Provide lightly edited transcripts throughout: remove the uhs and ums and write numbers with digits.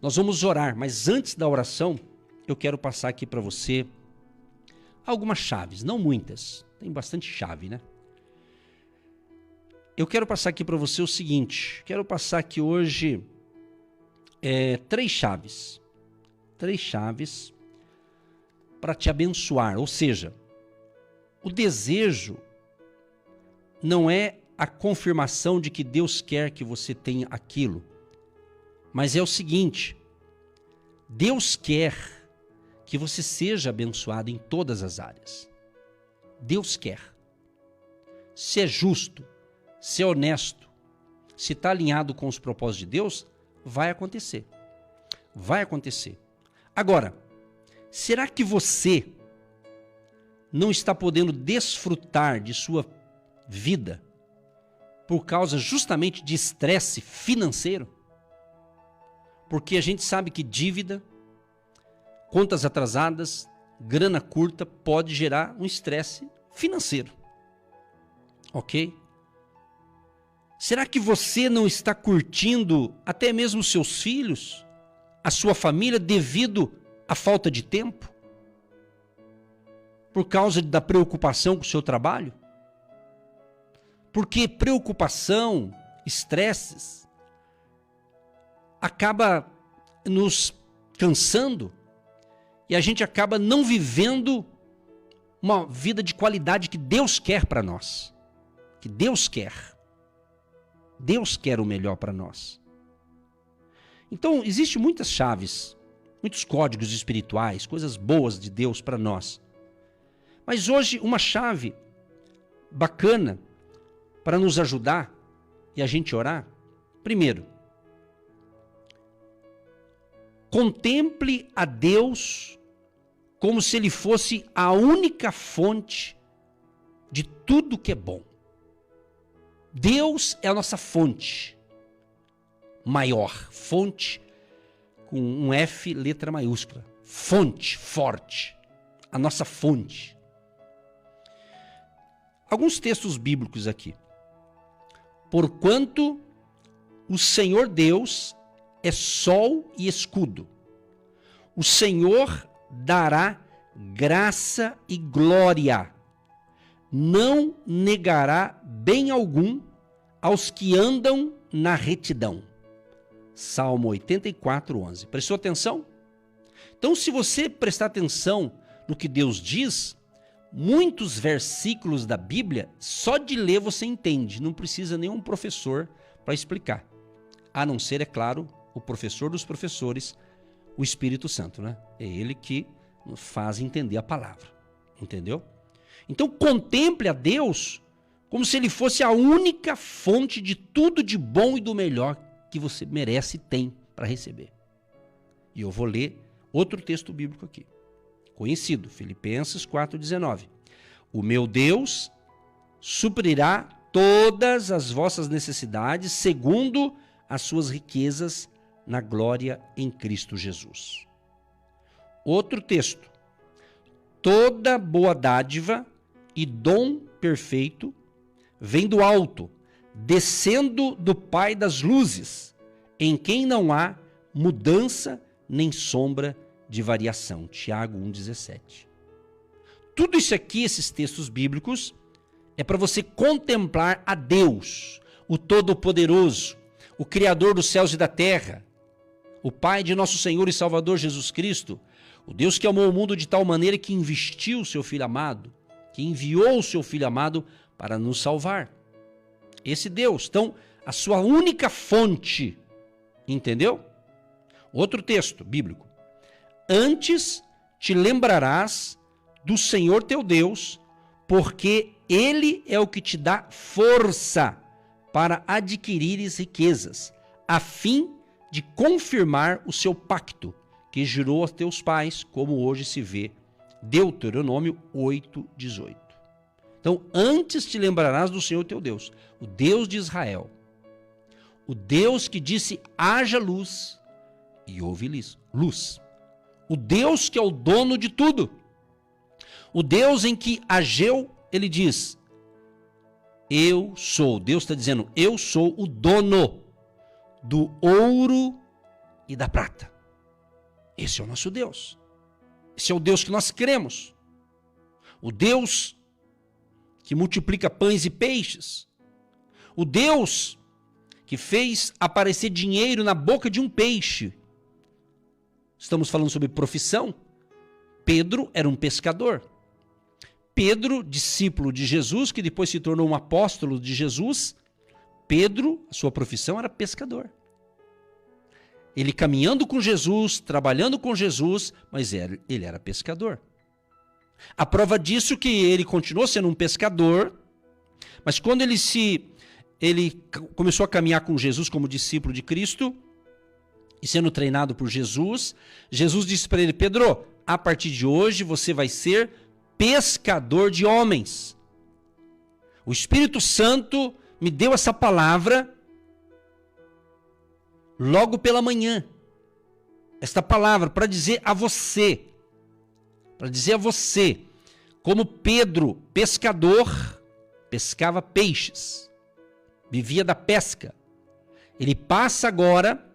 Nós vamos orar, mas antes da oração, eu quero passar aqui para você algumas chaves, não muitas, tem bastante chave, né? Eu quero passar aqui para você o seguinte, quero passar aqui hoje 3 chaves para te abençoar, ou seja, o desejo não é a confirmação de que Deus quer que você tenha aquilo, mas é o seguinte, Deus quer que você seja abençoado em todas as áreas. Deus quer. Se é justo, se é honesto, se está alinhado com os propósitos de Deus, vai acontecer. Vai acontecer. Agora, será que você não está podendo desfrutar de sua vida por causa justamente de estresse financeiro? Porque a gente sabe que dívida, contas atrasadas, grana curta pode gerar um estresse financeiro. Ok? Será que você não está curtindo até mesmo seus filhos, a sua família, devido à falta de tempo? Por causa da preocupação com o seu trabalho? Porque preocupação, estresses, acaba nos cansando e a gente acaba não vivendo uma vida de qualidade que Deus quer para nós. Que Deus quer. Deus quer o melhor para nós. Então, existem muitas chaves, muitos códigos espirituais, coisas boas de Deus para nós. Mas hoje, uma chave bacana para nos ajudar e a gente orar. Primeiro, contemple a Deus como se Ele fosse a única fonte de tudo que é bom. Deus é a nossa fonte maior, fonte com um F, letra maiúscula. Fonte, forte, a nossa fonte. Alguns textos bíblicos aqui. Porquanto o Senhor Deus é sol e escudo. O Senhor dará graça e glória. Não negará bem algum aos que andam na retidão. Salmo 84, 11. Prestou atenção? Então, se você prestar atenção no que Deus diz, muitos versículos da Bíblia, só de ler você entende. Não precisa nenhum professor para explicar. A não ser, é claro, o professor dos professores, o Espírito Santo, né? É ele que nos faz entender a palavra. Entendeu? Então, contemple a Deus como se Ele fosse a única fonte de tudo de bom e do melhor que você merece e tem para receber. E eu vou ler outro texto bíblico aqui. Conhecido, Filipenses 4,19. O meu Deus suprirá todas as vossas necessidades segundo as suas riquezas na glória em Cristo Jesus. Outro texto. Toda boa dádiva e dom perfeito vem do alto, descendo do Pai das luzes, em quem não há mudança nem sombra de variação. Tiago 1,17. Tudo isso aqui, esses textos bíblicos, é para você contemplar a Deus, o Todo-Poderoso, o Criador dos céus e da terra, o Pai de nosso Senhor e Salvador Jesus Cristo, o Deus que amou o mundo de tal maneira que investiu o seu Filho amado, que enviou o seu Filho amado para nos salvar. Esse Deus, então, a sua única fonte, entendeu? Outro texto bíblico. Antes te lembrarás do Senhor teu Deus, porque Ele é o que te dá força para adquirires riquezas, a fim de confirmar o seu pacto, que jurou a teus pais, como hoje se vê. Deuteronômio 8:18. Então, antes te lembrarás do Senhor teu Deus, o Deus de Israel, o Deus que disse, haja luz, e houve luz. O Deus que é o dono de tudo. O Deus em que Ageu, ele diz, eu sou, Deus está dizendo, eu sou o dono do ouro e da prata. Esse é o nosso Deus. Esse é o Deus que nós cremos. O Deus que multiplica pães e peixes. O Deus que fez aparecer dinheiro na boca de um peixe. Estamos falando sobre profissão. Pedro era um pescador. Pedro, discípulo de Jesus, que depois se tornou um apóstolo de Jesus, Pedro, a sua profissão era pescador. Ele caminhando com Jesus, trabalhando com Jesus, mas ele era pescador. A prova disso é que ele continuou sendo um pescador, mas quando ele começou a caminhar com Jesus como discípulo de Cristo, e sendo treinado por Jesus, Jesus disse para ele: Pedro, a partir de hoje você vai ser pescador de homens. O Espírito Santo me deu essa palavra logo pela manhã. Esta palavra para dizer a você, como Pedro, pescador, pescava peixes, vivia da pesca. Ele passa agora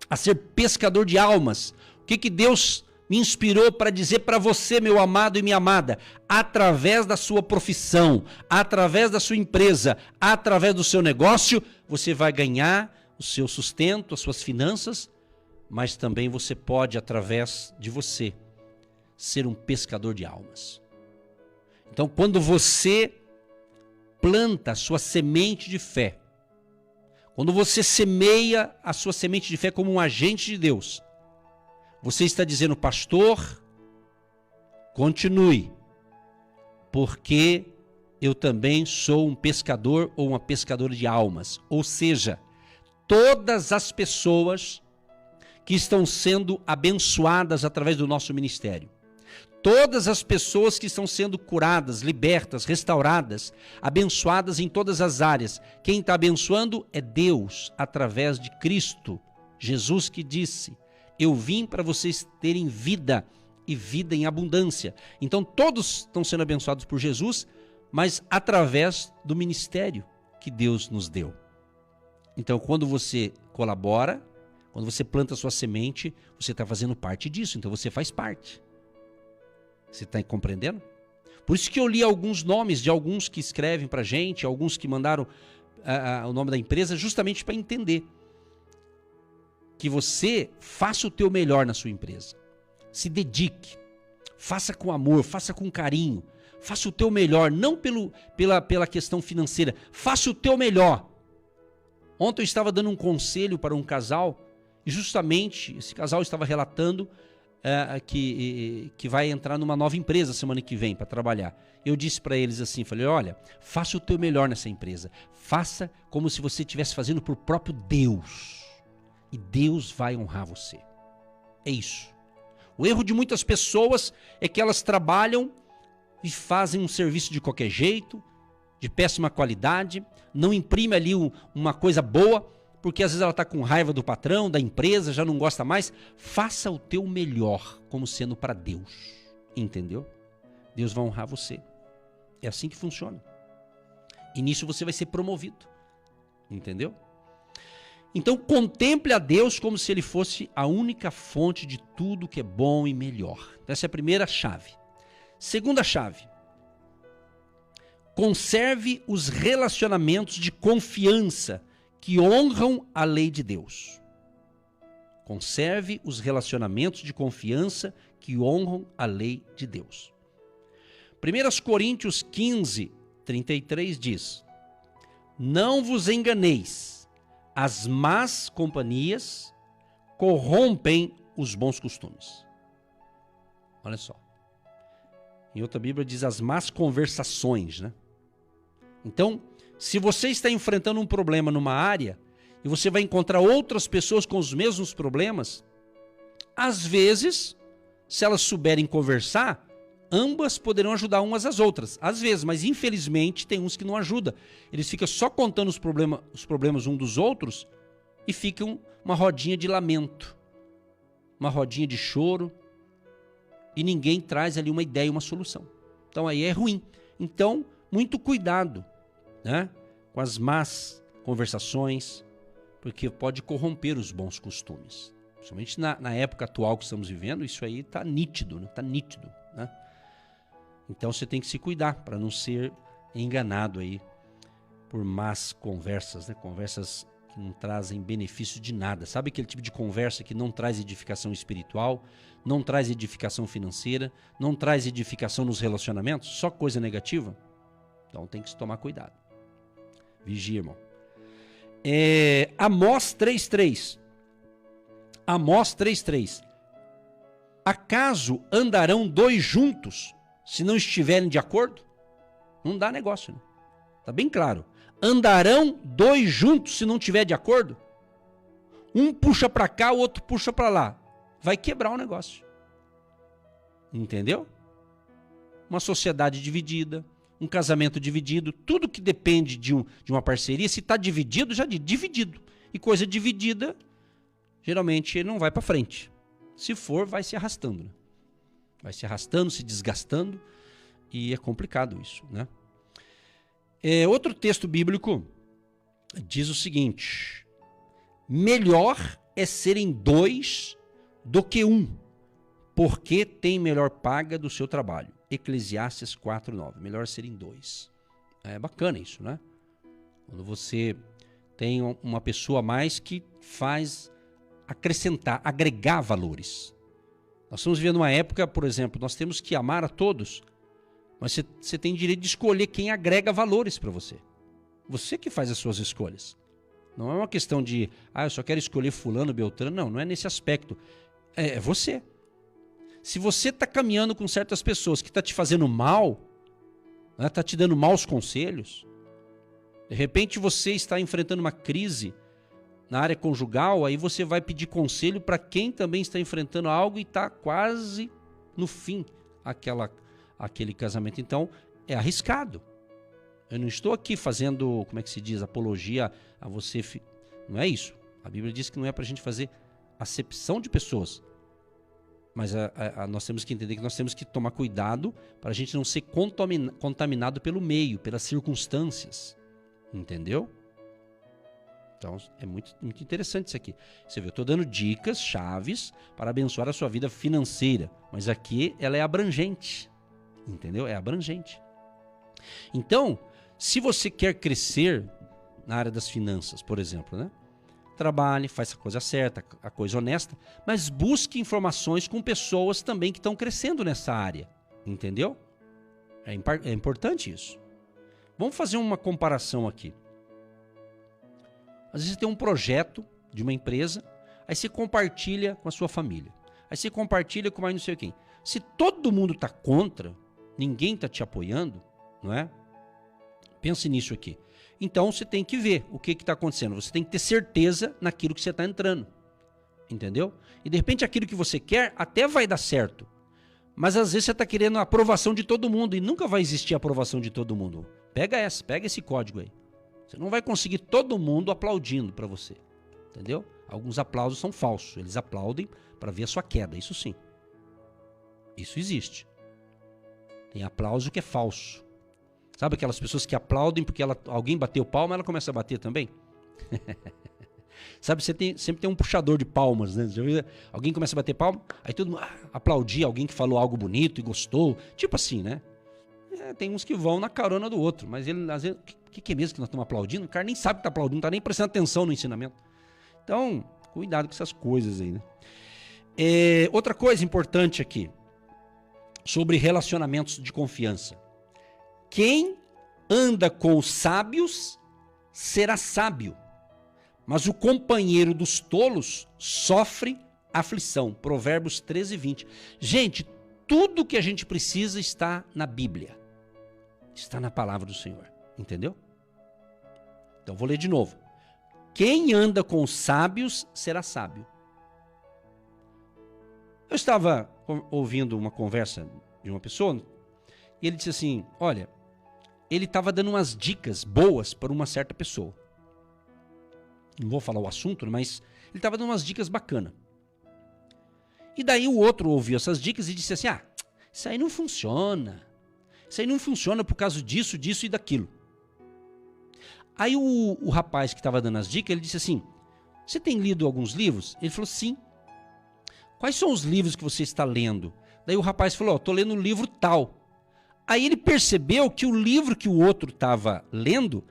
a ser pescador de almas. O que Deus me inspirou para dizer para você, meu amado e minha amada? Através da sua profissão, através da sua empresa, através do seu negócio, você vai ganhar o seu sustento, as suas finanças, mas também você pode, através de você, ser um pescador de almas. Então, quando você planta a sua semente de fé, quando você semeia a sua semente de fé como um agente de Deus, você está dizendo: pastor, continue, porque eu também sou um pescador ou uma pescadora de almas. Ou seja, todas as pessoas que estão sendo abençoadas através do nosso ministério, todas as pessoas que estão sendo curadas, libertas, restauradas, abençoadas em todas as áreas, quem está abençoando é Deus, através de Cristo, Jesus, que disse: eu vim para vocês terem vida e vida em abundância. Então todos estão sendo abençoados por Jesus, mas através do ministério que Deus nos deu. Então quando você colabora, quando você planta a sua semente, você está fazendo parte disso, então você faz parte. Você está compreendendo? Por isso que eu li alguns nomes de alguns que escrevem para a gente, alguns que mandaram o nome da empresa, justamente para entender que você faça o teu melhor na sua empresa. Se dedique, faça com amor, faça com carinho, faça o teu melhor, não pela questão financeira, faça o teu melhor. Ontem eu estava dando um conselho para um casal, e justamente esse casal estava relatando que vai entrar numa nova empresa semana que vem para trabalhar. Eu disse para eles assim, falei: olha, faça o teu melhor nessa empresa, faça como se você estivesse fazendo por próprio Deus, e Deus vai honrar você. É isso. O erro de muitas pessoas é que elas trabalham e fazem um serviço de qualquer jeito, de péssima qualidade, não imprime ali uma coisa boa, porque às vezes ela está com raiva do patrão, da empresa, já não gosta mais. Faça o teu melhor como sendo para Deus, entendeu? Deus vai honrar você. É assim que funciona. E nisso você vai ser promovido, entendeu? Então contemple a Deus como se Ele fosse a única fonte de tudo que é bom e melhor. Essa é a primeira chave. Segunda chave: conserve os relacionamentos de confiança que honram a lei de Deus. Conserve os relacionamentos de confiança que honram a lei de Deus. 1 Coríntios 15, 33 diz: não vos enganeis, as más companhias corrompem os bons costumes. Olha só. Em outra Bíblia diz as más conversações, né? Então, se você está enfrentando um problema numa área e você vai encontrar outras pessoas com os mesmos problemas, às vezes, se elas souberem conversar, ambas poderão ajudar umas às outras. Às vezes, mas infelizmente tem uns que não ajudam. Eles ficam só contando os problemas uns dos outros e ficam uma rodinha de lamento, uma rodinha de choro, e ninguém traz ali uma ideia, uma solução. Então aí é ruim. Então, muito cuidado, né, com as más conversações, porque pode corromper os bons costumes. Principalmente na época atual que estamos vivendo, isso aí está nítido, né? Tá nítido, né? Então você tem que se cuidar para não ser enganado aí por más conversas, né? Conversas que não trazem benefício de nada. Sabe aquele tipo de conversa que não traz edificação espiritual, não traz edificação financeira, não traz edificação nos relacionamentos? Só coisa negativa? Então tem que se tomar cuidado. Vigia, irmão. Amós 3:3. Amós 3:3. Acaso andarão dois juntos se não estiverem de acordo? Não dá negócio, né? Tá bem claro. Andarão dois juntos se não estiver de acordo? Um puxa para cá, o outro puxa para lá. Vai quebrar o negócio. Entendeu? Uma sociedade dividida, um casamento dividido, tudo que depende de uma parceria, se está dividido, já dividido. E coisa dividida, geralmente não vai para frente. Se for, vai se arrastando, né? Vai se arrastando, se desgastando, e é complicado isso, né? Outro texto bíblico diz o seguinte: melhor é serem dois do que um, porque tem melhor paga do seu trabalho. Eclesiastes 4:9. Melhor serem dois. É bacana isso, né? Quando você tem uma pessoa a mais que faz acrescentar, agregar valores. Nós estamos vivendo uma época, por exemplo, nós temos que amar a todos, mas você tem direito de escolher quem agrega valores para você. Você que faz as suas escolhas. Não é uma questão de, eu só quero escolher fulano, beltrano. Não, não é nesse aspecto. É você. Se você está caminhando com certas pessoas que está te fazendo mal, está te dando maus conselhos, de repente você está enfrentando uma crise na área conjugal, aí você vai pedir conselho para quem também está enfrentando algo e está quase no fim aquele casamento. Então, é arriscado. Eu não estou aqui fazendo, como é que se diz, apologia a você. Não é isso. A Bíblia diz que não é para a gente fazer acepção de pessoas. Mas nós temos que entender que nós temos que tomar cuidado para a gente não ser contaminado pelo meio, pelas circunstâncias. Entendeu? Então, é muito, muito interessante isso aqui. Você vê, eu estou dando dicas, chaves, para abençoar a sua vida financeira. Mas aqui ela é abrangente. Entendeu? É abrangente. Então, se você quer crescer na área das finanças, por exemplo, né? Trabalhe, faça a coisa certa, a coisa honesta, mas busque informações com pessoas também que estão crescendo nessa área. Entendeu? É importante isso. Vamos fazer uma comparação aqui. Às vezes você tem um projeto de uma empresa, aí você compartilha com a sua família. Aí você compartilha com mais não sei quem. Se todo mundo está contra, ninguém está te apoiando, não é? Pense nisso aqui. Então você tem que ver o que está acontecendo. Você tem que ter certeza naquilo que você está entrando. Entendeu? E de repente aquilo que você quer até vai dar certo. Mas às vezes você está querendo a aprovação de todo mundo e nunca vai existir a aprovação de todo mundo. Pega esse código aí. Você não vai conseguir todo mundo aplaudindo para você. Entendeu? Alguns aplausos são falsos. Eles aplaudem para ver a sua queda. Isso sim. Isso existe. Tem aplauso que é falso. Sabe aquelas pessoas que aplaudem porque alguém bateu palma, ela começa a bater também? Sabe, sempre tem um puxador de palmas, né? Alguém começa a bater palma, aí todo mundo aplaudir alguém que falou algo bonito e gostou. Tipo assim, né? Tem uns que vão na carona do outro, mas ele às vezes, o que é mesmo que nós estamos aplaudindo? O cara nem sabe que está aplaudindo, não está nem prestando atenção no ensinamento. Então, cuidado com essas coisas aí, né? Outra coisa importante aqui, sobre relacionamentos de confiança. Quem anda com os sábios será sábio, mas o companheiro dos tolos sofre aflição. Provérbios 13:20. Gente, tudo que a gente precisa está na Bíblia. Está na palavra do Senhor. Entendeu? Então vou ler de novo. Quem anda com os sábios será sábio. Eu estava ouvindo uma conversa de uma pessoa e ele disse assim, olha, ele estava dando umas dicas boas para uma certa pessoa. Não vou falar o assunto, mas ele estava dando umas dicas bacanas. E daí o outro ouviu essas dicas e disse assim, isso aí não funciona. Isso aí não funciona por causa disso, disso e daquilo. Aí o rapaz que estava dando as dicas, ele disse assim, você tem lido alguns livros? Ele falou, sim. Quais são os livros que você está lendo? Daí o rapaz falou, estou lendo um livro tal. Aí ele percebeu que o livro que o outro estava lendo,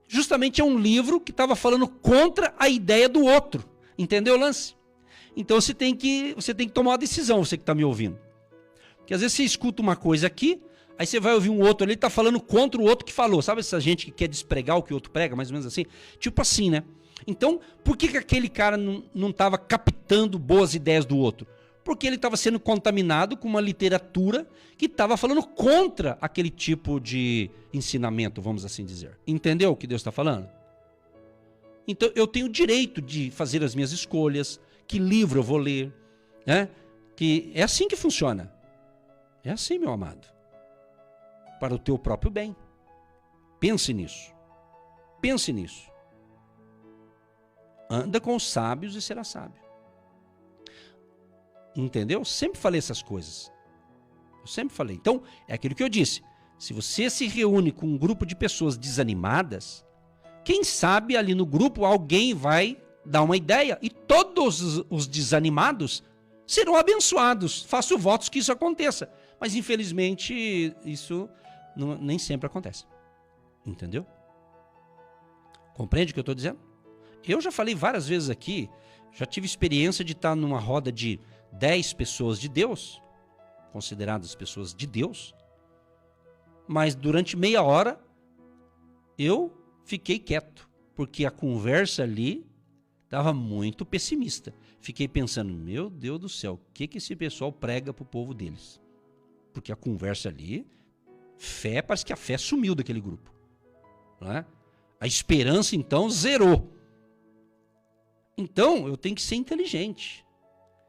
justamente é um livro que estava falando contra a ideia do outro. Entendeu o lance? Então você tem que tomar uma decisão, você que está me ouvindo. Porque às vezes você escuta uma coisa aqui, aí você vai ouvir um outro ali, está falando contra o outro que falou. Sabe essa gente que quer despregar o que o outro prega, mais ou menos assim? Tipo assim, né? Então, por que aquele cara não estava captando boas ideias do outro? Porque ele estava sendo contaminado com uma literatura que estava falando contra aquele tipo de ensinamento, vamos assim dizer. Entendeu o que Deus está falando? Então, eu tenho o direito de fazer as minhas escolhas, que livro eu vou ler, né? Que é assim que funciona. É assim, meu amado. Para o teu próprio bem. Pense nisso. Pense nisso. Anda com os sábios e será sábio. Entendeu? Sempre falei essas coisas. Eu sempre falei. Então, é aquilo que eu disse. Se você se reúne com um grupo de pessoas desanimadas, quem sabe ali no grupo alguém vai dar uma ideia e todos os desanimados serão abençoados. Faço votos que isso aconteça. Mas, infelizmente, isso nem sempre acontece. Entendeu? Compreende o que eu estou dizendo? Eu já falei várias vezes aqui, já tive experiência de estar numa roda de 10 pessoas de Deus, consideradas pessoas de Deus, mas durante meia hora eu fiquei quieto, porque a conversa ali estava muito pessimista. Fiquei pensando, meu Deus do céu, o que esse pessoal prega para o povo deles? Porque a conversa ali, parece que a fé sumiu daquele grupo. Não é? A esperança então zerou. Então eu tenho que ser inteligente.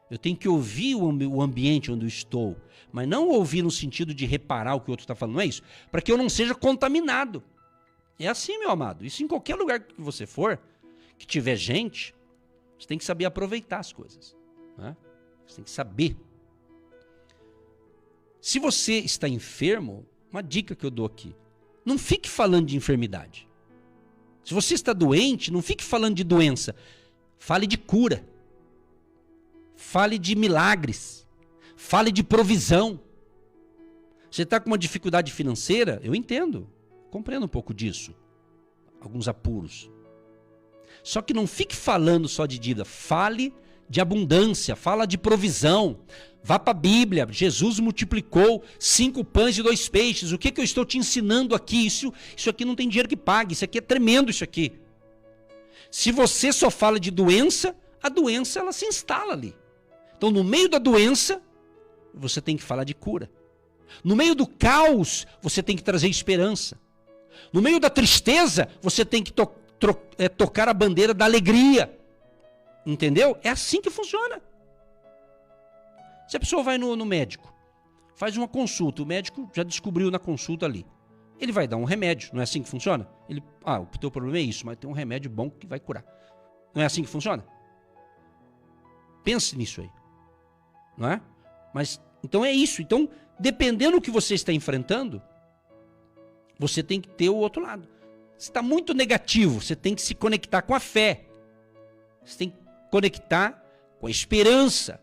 Eu tenho que ouvir o ambiente onde eu estou, mas não ouvir no sentido de reparar o que o outro está falando, não é isso? Para que eu não seja contaminado. É assim, meu amado. Isso em qualquer lugar que você for, que tiver gente, você tem que saber aproveitar as coisas. Né? Você tem que saber. Se você está enfermo, uma dica que eu dou aqui, não fique falando de enfermidade. Se você está doente, não fique falando de doença. Fale de cura. Fale de milagres. Fale de provisão. Você está com uma dificuldade financeira? Eu entendo. Compreendo um pouco disso. Alguns apuros. Só que não fique falando só de dívida. Fale de abundância. Fala de provisão. Vá para a Bíblia. Jesus multiplicou 5 pães e 2 peixes. O que eu estou te ensinando aqui? Isso aqui não tem dinheiro que pague. Isso aqui é tremendo, isso aqui. Se você só fala de doença, a doença ela se instala ali. Então, no meio da doença, você tem que falar de cura. No meio do caos, você tem que trazer esperança. No meio da tristeza, você tem que tocar a bandeira da alegria. Entendeu? É assim que funciona. Se a pessoa vai no médico, faz uma consulta, o médico já descobriu na consulta ali. Ele vai dar um remédio, não é assim que funciona? O teu problema é isso, mas tem um remédio bom que vai curar. Não é assim que funciona? Pense nisso aí. Não é? Mas, então é isso. Então, dependendo do que você está enfrentando, você tem que ter o outro lado. Se está muito negativo, você tem que se conectar com a fé. Você tem que conectar com a esperança,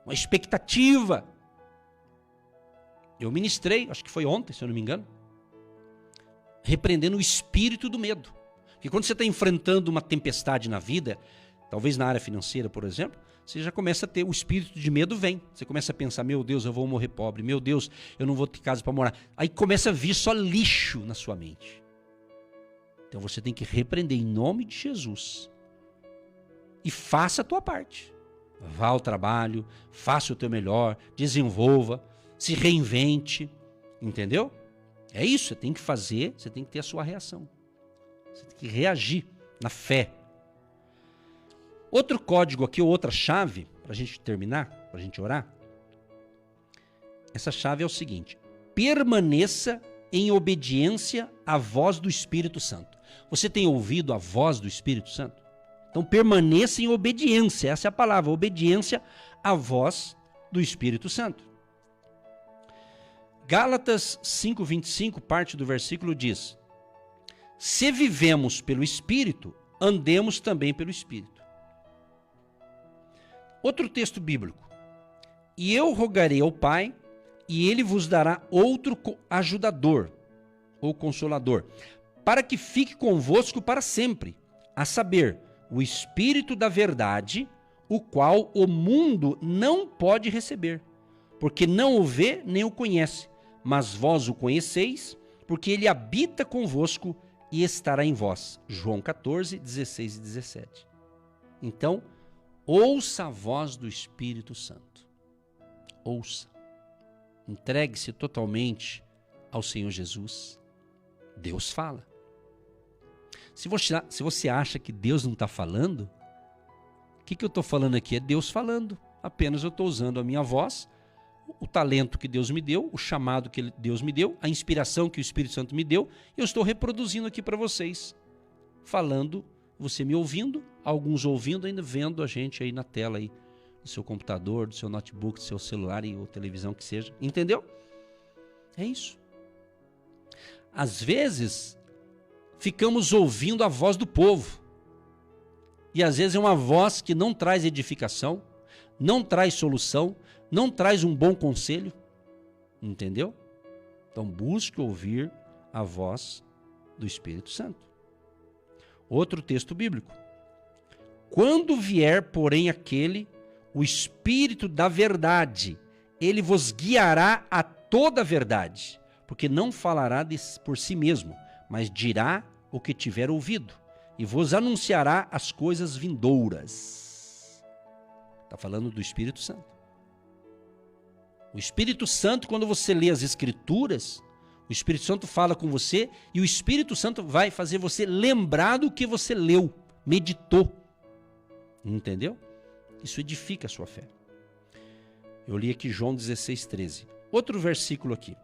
com a expectativa. Eu ministrei, acho que foi ontem, se eu não me engano, repreendendo o espírito do medo. Porque quando você está enfrentando uma tempestade na vida, talvez na área financeira, por exemplo, você já começa a ter, o espírito de medo vem. Você começa a pensar, meu Deus, eu vou morrer pobre, meu Deus, eu não vou ter casa para morar. Aí começa a vir só lixo na sua mente. Então você tem que repreender em nome de Jesus. E faça a tua parte. Vá ao trabalho, faça o teu melhor, desenvolva, se reinvente, entendeu? É isso, você tem que fazer, você tem que ter a sua reação. Você tem que reagir na fé. Outro código aqui, ou outra chave, para a gente terminar, para a gente orar. Essa chave é o seguinte: permaneça em obediência à voz do Espírito Santo. Você tem ouvido a voz do Espírito Santo? Então permaneça em obediência, essa é a palavra, obediência à voz do Espírito Santo. Gálatas 5:25, parte do versículo diz: se vivemos pelo Espírito, andemos também pelo Espírito. Outro texto bíblico, E eu rogarei ao Pai, e ele vos dará outro ajudador, ou consolador, para que fique convosco para sempre, a saber, o Espírito da verdade, o qual o mundo não pode receber, porque não o vê nem o conhece, mas vós o conheceis, porque ele habita convosco e estará em vós. João 14, 16 e 17. Então, ouça a voz do Espírito Santo. Ouça. Entregue-se totalmente ao Senhor Jesus. Deus fala. Se você acha que Deus não está falando, o que eu estou falando aqui é Deus falando. Apenas eu estou usando a minha voz, o talento que Deus me deu, o chamado que Deus me deu, a inspiração que o Espírito Santo me deu, eu estou reproduzindo aqui para vocês. Falando, você me ouvindo, alguns ouvindo, ainda vendo a gente aí na tela aí, do seu computador, do seu notebook, do seu celular ou televisão que seja. Entendeu? É isso. Às vezes, ficamos ouvindo a voz do povo. E às vezes é uma voz que não traz edificação, não traz solução, não traz um bom conselho. Entendeu? Então busque ouvir a voz do Espírito Santo. Outro texto bíblico. Quando vier, porém, o Espírito da verdade, ele vos guiará a toda a verdade, porque não falará por si mesmo, mas dirá o que tiver ouvido, e vos anunciará as coisas vindouras. Está falando do Espírito Santo. O Espírito Santo, quando você lê as Escrituras, o Espírito Santo fala com você e o Espírito Santo vai fazer você lembrar do que você leu, meditou. Entendeu? Isso edifica a sua fé. Eu li aqui João 16, 13. Outro versículo aqui.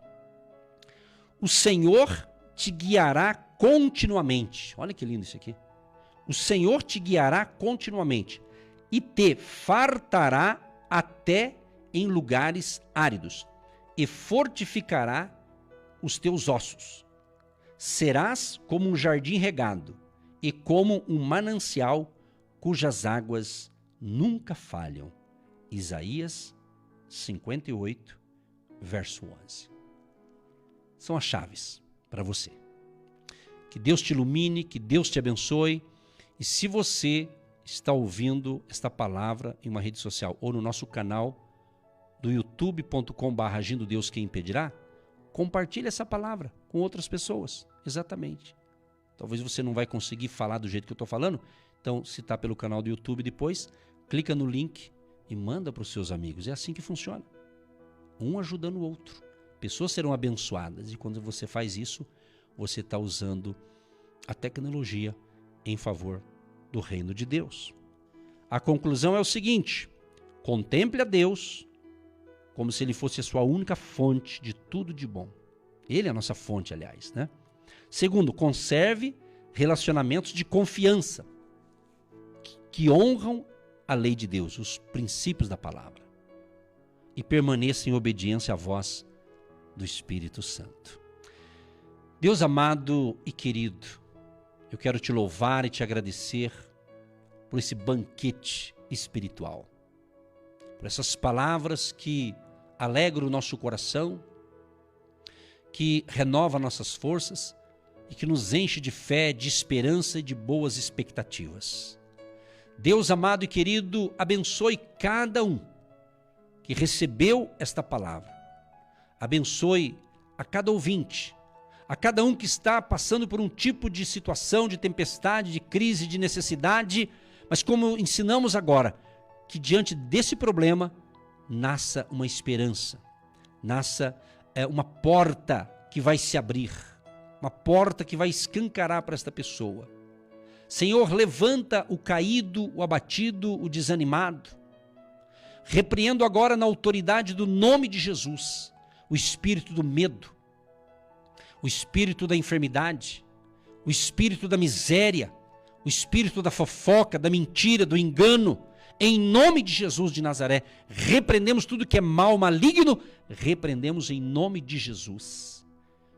O Senhor te guiará continuamente. Olha que lindo isso aqui. O Senhor te guiará continuamente e te fartará até em lugares áridos e fortificará os teus ossos. Serás como um jardim regado e como um manancial cujas águas nunca falham. Isaías 58, verso 11. São as chaves para você. Que Deus te ilumine, que Deus te abençoe. E se você está ouvindo esta palavra em uma rede social ou no nosso canal do youtube.com/agindo Deus quem impedirá, compartilhe essa palavra com outras pessoas. Exatamente. Talvez você não vai conseguir falar do jeito que eu estou falando. Então, se está pelo canal do YouTube depois, clica no link e manda para os seus amigos. É assim que funciona. Um ajudando o outro. Pessoas serão abençoadas. E quando você faz isso, você está usando a tecnologia em favor do reino de Deus. A conclusão é o seguinte: contemple a Deus como se Ele fosse a sua única fonte de tudo de bom. Ele é a nossa fonte, aliás, né? Segundo, conserve relacionamentos de confiança que honram a lei de Deus, os princípios da palavra. E permaneça em obediência à voz do Espírito Santo. Deus amado e querido, eu quero te louvar e te agradecer por esse banquete espiritual, por essas palavras que alegram o nosso coração, que renova nossas forças e que nos enche de fé, de esperança e de boas expectativas. Deus amado e querido, abençoe cada um que recebeu esta palavra. Abençoe a cada ouvinte, a cada um que está passando por um tipo de situação, de tempestade, de crise, de necessidade, mas como ensinamos agora, que diante desse problema nasça uma esperança, nasça uma porta que vai se abrir, uma porta que vai escancarar para esta pessoa. Senhor, levanta o caído, o abatido, o desanimado. Repreendo agora na autoridade do nome de Jesus o espírito do medo, o espírito da enfermidade, o espírito da miséria, o espírito da fofoca, da mentira, do engano. Em nome de Jesus de Nazaré, repreendemos tudo que é mal, maligno, repreendemos em nome de Jesus.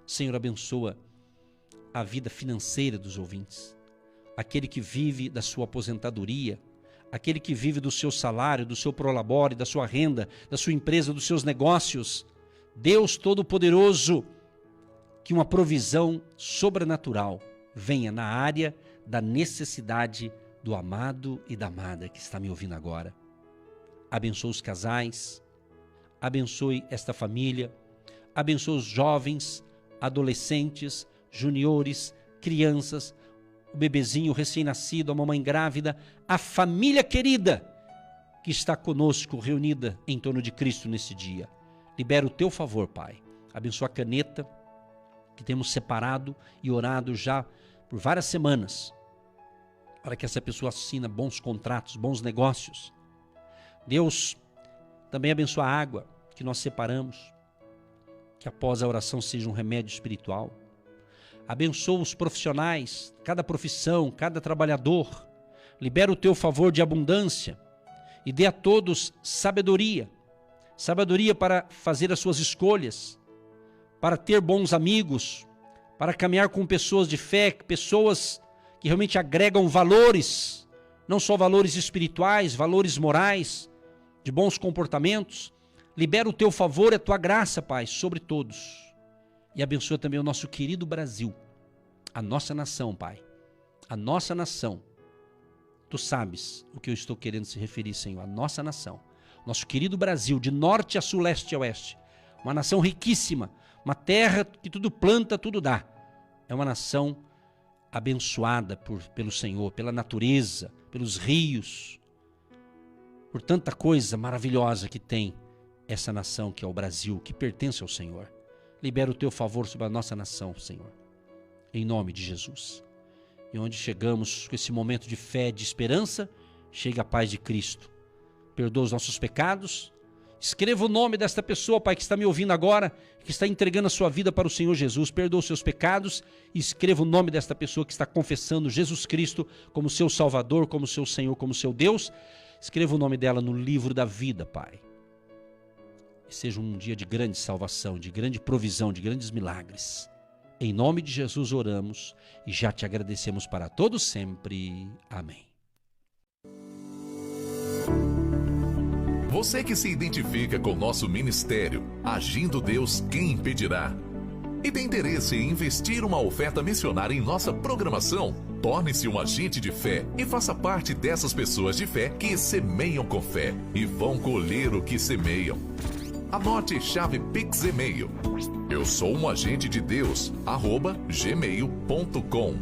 Senhor, abençoa a vida financeira dos ouvintes, aquele que vive da sua aposentadoria, aquele que vive do seu salário, do seu prolabore, da sua renda, da sua empresa, dos seus negócios. Deus Todo-Poderoso, que uma provisão sobrenatural venha na área da necessidade do amado e da amada que está me ouvindo agora. Abençoe os casais, abençoe esta família, abençoe os jovens, adolescentes, juniores, crianças, o bebezinho recém-nascido, a mamãe grávida, a família querida que está conosco reunida em torno de Cristo nesse dia. Libera o teu favor, Pai. Abençoa a caneta que temos separado e orado já por várias semanas, para que essa pessoa assina bons contratos, bons negócios. Deus, também abençoa a água que nós separamos, que após a oração seja um remédio espiritual. Abençoa os profissionais, cada profissão, cada trabalhador. Libera o teu favor de abundância e dê a todos sabedoria. Sabedoria para fazer as suas escolhas, para ter bons amigos, para caminhar com pessoas de fé, pessoas que realmente agregam valores, não só valores espirituais, valores morais, de bons comportamentos. Libera o teu favor e a tua graça, Pai, sobre todos. E abençoa também o nosso querido Brasil, a nossa nação, Pai, a nossa nação. Tu sabes o que eu estou querendo se referir, Senhor, a nossa nação. Nosso querido Brasil, de norte a sul, leste a oeste. Uma nação riquíssima, uma terra que tudo planta, tudo dá. É uma nação abençoada pelo Senhor, pela natureza, pelos rios, por tanta coisa maravilhosa que tem essa nação que é o Brasil, que pertence ao Senhor. Libera o teu favor sobre a nossa nação, Senhor, em nome de Jesus. E onde chegamos com esse momento de fé, de esperança, chega a paz de Cristo. Perdoa os nossos pecados. Escreva o nome desta pessoa, Pai, que está me ouvindo agora, que está entregando a sua vida para o Senhor Jesus. Perdoa os seus pecados e escreva o nome desta pessoa que está confessando Jesus Cristo como seu Salvador, como seu Senhor, como seu Deus. Escreva o nome dela no livro da vida, Pai. E seja um dia de grande salvação, de grande provisão, de grandes milagres. Em nome de Jesus oramos e já te agradecemos para todos sempre. Amém. Você que se identifica com nosso ministério, Agindo Deus, quem impedirá? E tem interesse em investir uma oferta missionária em nossa programação? Torne-se um agente de fé e faça parte dessas pessoas de fé que semeiam com fé e vão colher o que semeiam. Anote chave Pix e-mail. Eu sou um agente de Deus, @gmail.com.